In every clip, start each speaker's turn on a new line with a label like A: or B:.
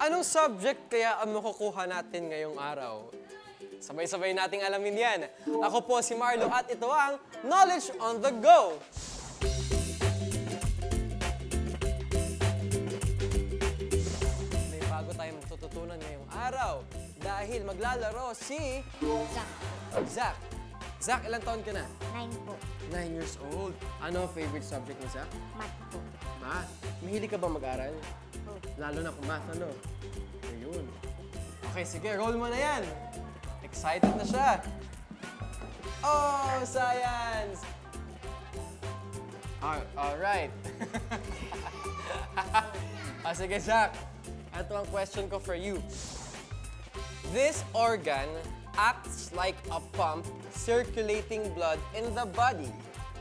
A: Anong subject kaya ang makukuha natin ngayong araw? Sabay-sabay nating alamin yan. Ako po si Marlo at ito ang Knowledge on the Go! May bago tayong matututunan ngayong araw dahil maglalaro si...
B: Zack.
A: Zack, ilang taon ka na?
B: 9 po.
A: 9 years old. Ano ang favorite subject mo, Zack?
B: Math po.
A: Math. Mahilig ka ba mag-aral?
B: Po.
A: Lalo na kung math, ano? Ayun. Okay, sige, roll mo na yan. Excited na siya. Oh, science! Alright. Sige, Zack. Ito ang question ko for you. This organ acts like a pump circulating blood in the body.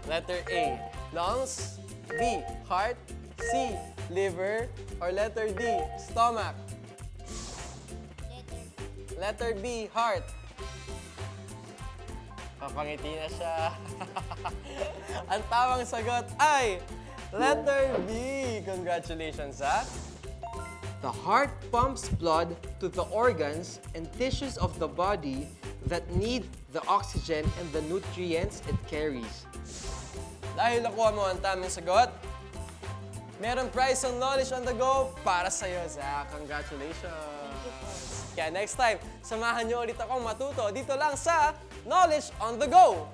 A: Letter A, lungs. B, heart. C, liver. Or letter D, stomach. Letter B, heart. Papangiti na siya. Ang tamang sagot ay letter B. Congratulations, Zack. The heart pumps blood to the organs and tissues of the body that need the oxygen and the nutrients it carries. Dahil nakuha mo ang tamang sagot, meron prize on Knowledge on the Go para sa'yo, Zack. Congratulations! Kaya next time, samahan niyo ulit akong matuto dito lang sa Knowledge on the Go!